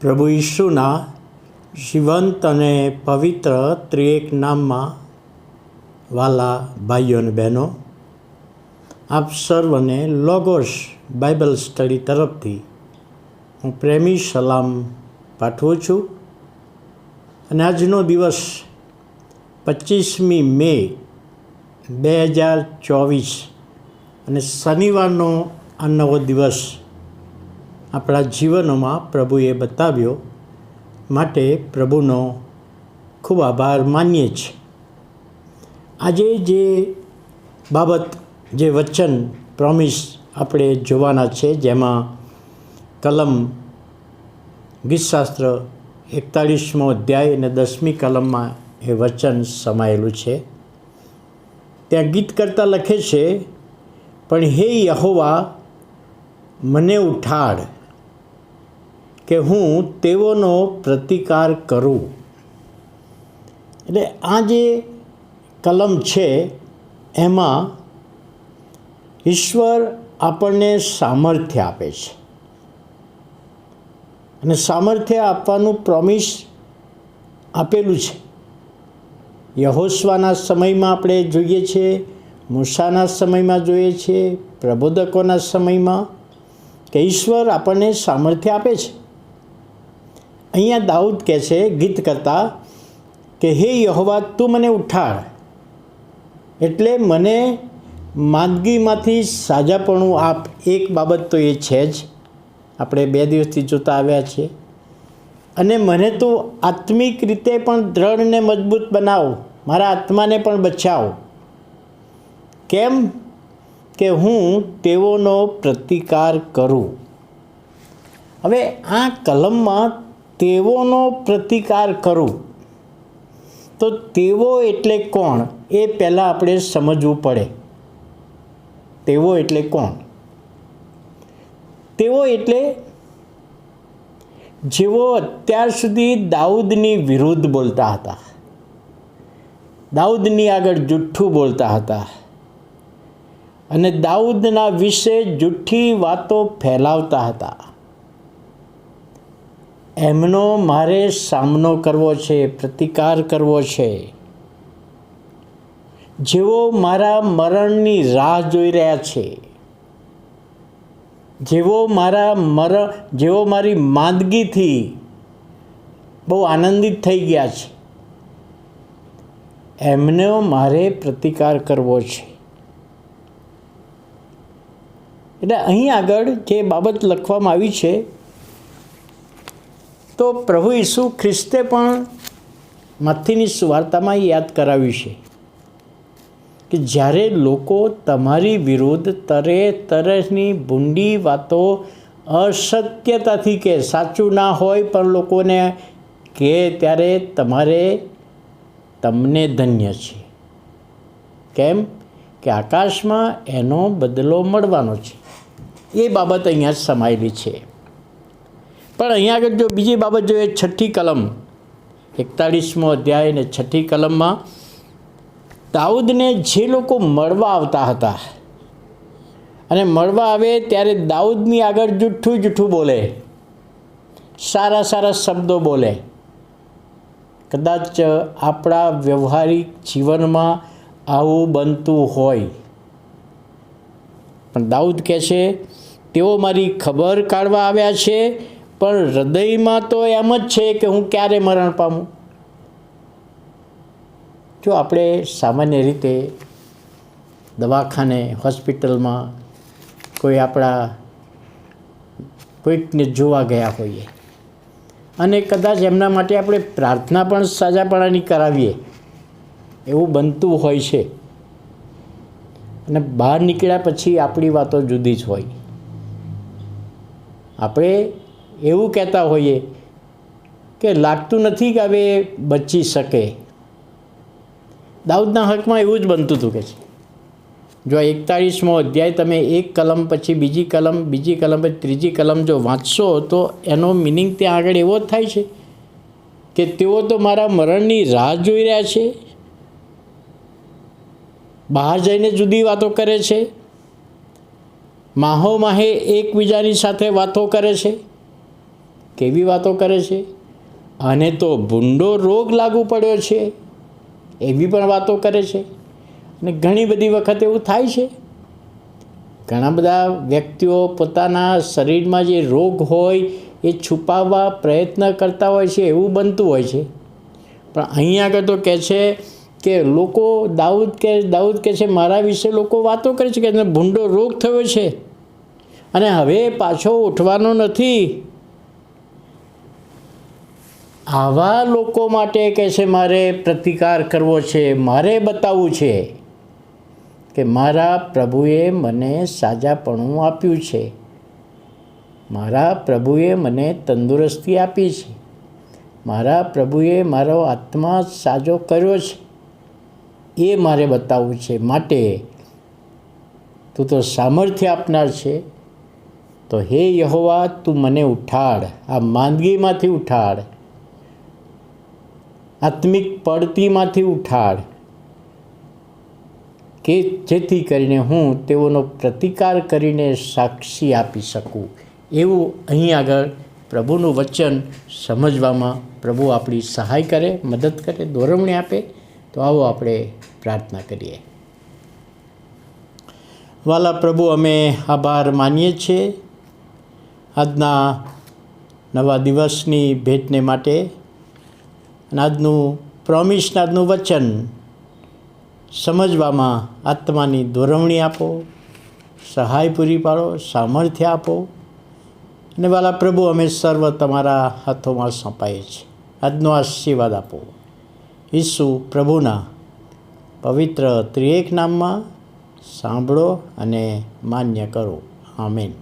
પ્રભુ ઈસુના જીવંત અને પવિત્ર ત્રિએક નામમાં વાલા ભાઈઓ અને બહેનો, આપ સર્વને લોગોસ બાઇબલ સ્ટડી તરફથી હું પ્રેમી સલામ પાઠવું છું. અને આજનો દિવસ 25મી મે 2024 અને શનિવારનો આ નવો દિવસ આપણા જીવનોમાં પ્રભુએ બતાવ્યો માટે પ્રભુનો ખૂબ આભાર માનીએ છીએ. આજે જે બાબત, જે વચન, પ્રોમિસ આપણે જોવાના છે, જેમાં કલમ ગીતશાસ્ત્ર 41મો અધ્યાય અને 10મી કલમમાં એ વચન સમાયેલું છે. ત્યાં ગીત કરતા લખે છે, પણ હે યહોવા મને ઉઠાડ કે હું તેઓનો પ્રતિકાર કરું. એટલે આ જે કલમ છે એમાં ઈશ્વર આપણને સામર્થ્ય આપે છે અને સામર્થ્ય આપવાનું પ્રોમિસ આપેલું છે. યહોશવાના સમયમાં આપણે જોઈએ છીએ, મૂસાના સમયમાં જોઈએ છીએ, પ્રબોધકોના સમયમાં કે ઈશ્વર આપણને સામર્થ્ય આપે છે. અહીંયા દાઉદ કહે છે ગીત કરતા કે હે યહોવા તું મને ઉઠાડ, એટલે મને માંદગીમાંથી સાજાપણું આપ. એક બાબત તો એ છે જ, આપણે 2 દિવસથી જોતા આવ્યા છીએ. અને મને તો આત્મિક રીતે પણ દ્રઢ ને મજબૂત બનાવ, મારા આત્માને પણ બચાવ. કેમ? કે હું તેઓનો પ્રતિકાર કરું. હવે આ કલમમાં તેઓનો પ્રતિકાર કરું, તો તેઓ એટલે કોણ એ પહેલાં આપણે સમજવું પડે. તેઓ એટલે કોણ? તેઓ એટલે જેઓ અત્યાર સુધી દાઉદની વિરુદ્ધ બોલતા હતા, દાઉદની આગળ જુઠ્ઠું બોલતા હતા અને દાઉદના વિશે જુઠ્ઠી વાતો ફેલાવતા હતા. એમનો મારે સામનો કરવો છે, પ્રતિકાર કરવો છે. જેઓ મારા મરણની રાહ જોઈ રહ્યા છે, જેઓ મારી માંદગીથી બહુ આનંદિત થઈ ગયા છે, એમનો મારે પ્રતિકાર કરવો છે. એટલે અહીં આગળ જે બાબત લખવામાં આવી છે, તો પ્રભુ ઈસુ ખ્રિસ્તે પણ મત્થીની સુવાર્તામાં યાદ કરાવ્યું છે કે જ્યારે લોકો તમારી વિરુદ્ધ તરહની ભૂંડી વાતો અસત્યતાથી કે સાચું ના હોય પણ લોકોને કહે, ત્યારે તમને ધન્ય છે. કેમ? કે આકાશમાં એનો બદલો મળવાનો છે. એ બાબત અહીંયા સમાયેલી છે. પણ અહીંયા આગળ જો બીજી બાબત જોઈએ, 6ઠ્ઠી કલમ 41મો અધ્યાય અને 6ઠ્ઠી કલમમાં દાઉદને જે લોકો મળવા આવતા હતા અને મળવા આવે ત્યારે દાઉદની આગળ જૂઠું બોલે, સારા શબ્દો બોલે. કદાચ આપણા વ્યવહારિક જીવનમાં આવું બનતું હોય, પણ દાઉદ કહે છે તેઓ મારી ખબર કાઢવા આવ્યા છે, પણ હૃદયમાં તો એમ જ છે કે હું ક્યારે મરણ પામું. જો આપણે સામાન્ય રીતે દવાખાને, હોસ્પિટલમાં કોઈકને જોવા ગયા હોઈએ અને કદાચ એમના માટે આપણે પ્રાર્થના પણ સાજાપણાની કરાવીએ, એવું બનતું હોય છે. અને બહાર નીકળ્યા પછી આપણી વાતો જુદી જ હોય. આપણે એવું કહેતા હોઈએ કે લાગતું નથી કે હવે બચી શકે. દાઉદના હકમાં એવું જ બનતું હતું કે છે. જો 41મો અધ્યાય તમે એક કલમ પછી બીજી કલમ પછી ત્રીજી કલમ જો વાંચશો, તો એનો મિનિંગ ત્યાં આગળ એવો જ થાય છે કે તેઓ તો મારા મરણની રાહ જોઈ રહ્યા છે, બહાર જઈને જુદી વાતો કરે છે, માહે એકબીજાની સાથે વાતો કરે છે, કેવી વાતો કરે છે, અને તો ભૂંડો રોગ લાગુ પડ્યો છે એવી પણ વાતો કરે છે. અને ઘણી બધી વખત એવું થાય છે, ઘણા બધા વ્યક્તિઓ પોતાના શરીરમાં જે રોગ હોય એ છુપાવવા પ્રયત્ન કરતા હોય છે, એવું બનતું હોય છે. પણ અહીંયા આગળ તો કહે છે કે લોકો દાઉદ કહે છે, મારા વિશે લોકો વાતો કરે છે કે એને ભૂંડો રોગ થયો છે અને હવે પાછો ઉઠવાનો નથી. આવા લોકો માટે કહે છે મારે પ્રતિકાર કરવો છે, મારે બતાવવું છે કે મારા પ્રભુએ મને સાજાપણું આપ્યું છે, મારા પ્રભુએ મને તંદુરસ્તી આપી છે, મારા પ્રભુએ મારો આત્મા સાજો કર્યો છે, એ મારે બતાવવું છે. માટે તું તો સામર્થ્ય આપનાર છે, તો હે યહોવા તું મને ઉઠાડ, આ માંદગીમાંથી ઉઠાડ, આત્મિક પડતીમાંથી ઉઠાડ, કે જેથી કરીને હું તેઓનો પ્રતિકાર કરીને સાક્ષી આપી શકું. એવું અહીં આગળ પ્રભુનું વચન સમજવામાં પ્રભુ આપણી સહાય કરે, મદદ કરે, દોરવણી આપે. તો આવો આપણે પ્રાર્થના કરીએ. વાલા પ્રભુ, અમે આભાર માનીએ છીએ આજના નવા દિવસની ભેટને માટે, અને આજનું પ્રોમિસને આજનું વચન સમજવામાં આત્માની દોરવણી આપો, સહાય પૂરી પાડો, સામર્થ્ય આપો. અને વાલા પ્રભુ, અમે સર્વ તમારા હાથોમાં સોંપાઈએ છીએ. આજનો આશીર્વાદ આપો. ઈસુ પ્રભુના પવિત્ર ત્રિએક નામમાં સાંભળો અને માન્ય કરો. આમેન.